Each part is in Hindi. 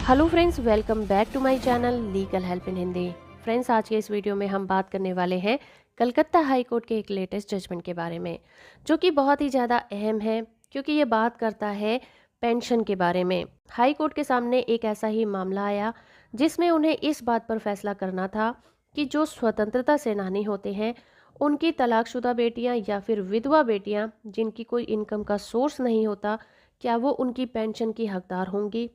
Hello friends, welcome back to my channel legal help in Hindi. Friends, आज के इस वीडियो में हम बात करने वाले हैं कलकत्ता हाई कोर्ट के एक लेटेस्ट जजमेंट के बारे में, जो कि बहुत ही ज़्यादा अहम है क्योंकि ये बात करता है पेंशन के बारे में। हाई कोर्ट के सामने एक ऐसा ही मामला आया जिसमें उन्हें इस बात पर फैसला करना था कि जो स्वतंत्रता सेनानी होते हैं उनकी तलाकशुदा बेटियां या फिर विधवा बेटियां जिनकी कोई इनकम का सोर्स नहीं होता, क्या वो उनकी पेंशन की हकदार होंगी,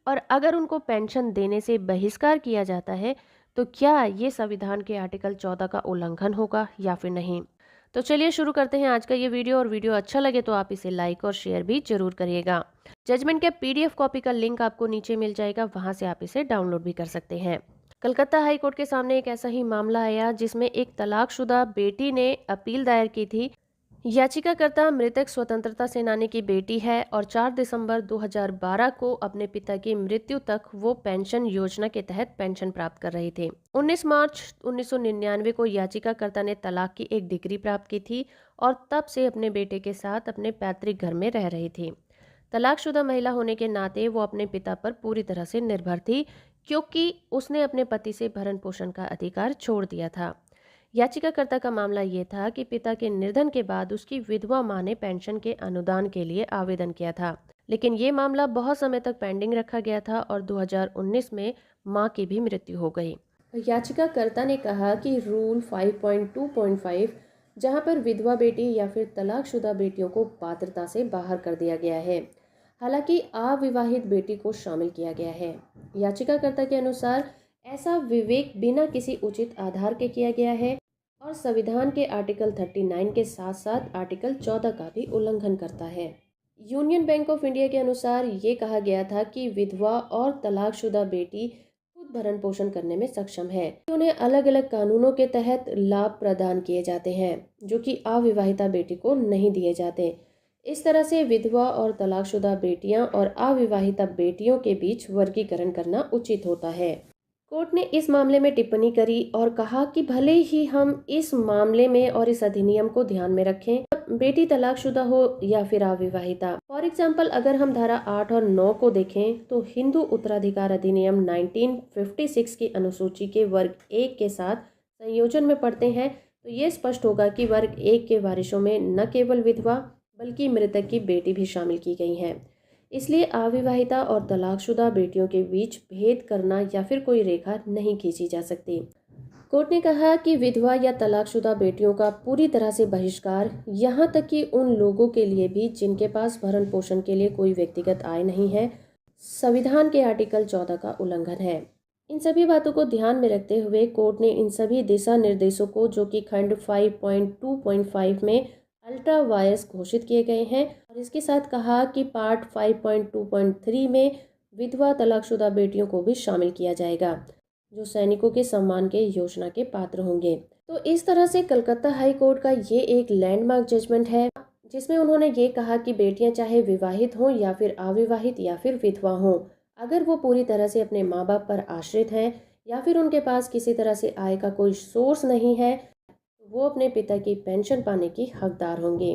और अगर उनको पेंशन देने से बहिष्कार किया जाता है तो क्या ये संविधान के आर्टिकल 14 का उल्लंघन होगा या फिर नहीं। तो चलिए शुरू करते हैं आज का ये वीडियो, और वीडियो अच्छा लगे तो आप इसे लाइक और शेयर भी जरूर करिएगा। जजमेंट के पीडीएफ कॉपी का लिंक आपको नीचे मिल जाएगा, वहां से आप इसे डाउनलोड भी कर सकते हैं। कलकत्ता हाई कोर्ट के सामने एक ऐसा ही मामला आया जिसमें एक तलाकशुदा बेटी ने अपील दायर की थी। याचिकाकर्ता मृतक स्वतंत्रता सेनानी की बेटी है और 4 दिसंबर 2012 को अपने पिता की मृत्यु तक वो पेंशन योजना के तहत पेंशन प्राप्त कर रही थी। 19 मार्च 1999 को याचिकाकर्ता ने तलाक की एक डिग्री प्राप्त की थी और तब से अपने बेटे के साथ अपने पैतृक घर में रह रही थी। तलाकशुदा महिला होने के नाते वो अपने पिता पर पूरी तरह से निर्भर थी, क्योंकि उसने अपने पति से भरण पोषण का अधिकार छोड़ दिया था। याचिकाकर्ता का मामला ये था कि पिता के निधन के बाद उसकी विधवा मां ने पेंशन के अनुदान के लिए आवेदन किया था, लेकिन ये मामला बहुत समय तक पेंडिंग रखा गया था और 2019 में मां की भी मृत्यु हो गई। याचिकाकर्ता ने कहा कि रूल 5.2.5, जहां पर विधवा बेटी या फिर तलाकशुदा बेटियों को पात्रता से बाहर कर दिया गया है, हालांकि अविवाहित बेटी को शामिल किया गया है। याचिकाकर्ता के अनुसार ऐसा विवेक बिना किसी उचित आधार के किया गया है और संविधान के आर्टिकल 39 के साथ साथ आर्टिकल 14 का भी उल्लंघन करता है। यूनियन बैंक ऑफ इंडिया के अनुसार ये कहा गया था कि विधवा और तलाकशुदा बेटी खुद भरण पोषण करने में सक्षम है। उन्हें अलग अलग कानूनों के तहत लाभ प्रदान किए जाते हैं जो कि अविवाहिता बेटी को नहीं दिए जाते। इस तरह से विधवा और तलाकशुदा बेटियां और अविवाहिता बेटियों के बीच वर्गीकरण करना उचित होता है। कोर्ट ने इस मामले में टिप्पणी करी और कहा कि भले ही हम इस मामले में और इस अधिनियम को ध्यान में रखें, बेटी तलाकशुदा हो या फिर अविवाहिता। फॉर एग्जाम्पल, अगर हम धारा 8 और 9 को देखें तो हिंदू उत्तराधिकार अधिनियम 1956 की अनुसूची के वर्ग 1 के साथ संयोजन में पढ़ते हैं तो ये स्पष्ट होगा कि वर्ग 1 के वारिशों में न केवल विधवा बल्कि मृतक की बेटी भी शामिल की गई है। इसलिए अविवाहिता और तलाकशुदा बेटियों के बीच भेद करना या फिर कोई रेखा नहीं खींची जा सकती। कोर्ट ने कहा कि विधवा या तलाकशुदा बेटियों का पूरी तरह से बहिष्कार, यहाँ तक कि उन लोगों के लिए भी जिनके पास भरण पोषण के लिए कोई व्यक्तिगत आय नहीं है, संविधान के आर्टिकल 14 का उल्लंघन है। इन सभी बातों को ध्यान में रखते हुए कोर्ट ने इन सभी दिशा निर्देशों को, जो कि खंड 5.2.5 में अल्ट्रा वायस घोषित किए गए हैं, और इसके साथ कहा कि पार्ट 5.2.3 में विधवा तलाकशुदा बेटियों को भी शामिल किया जाएगा जो सैनिकों के सम्मान के योजना के पात्र होंगे। तो इस तरह से कलकत्ता हाई कोर्ट का ये एक लैंडमार्क जजमेंट है जिसमें उन्होंने ये कहा कि बेटियां चाहे विवाहित हों या फिर अविवाहित या फिर विधवा हों, अगर वो पूरी तरह से अपने माँ बाप पर आश्रित हैं या फिर उनके पास किसी तरह से आय का कोई सोर्स नहीं है, वो अपने पिता की पेंशन पाने की हकदार होंगे।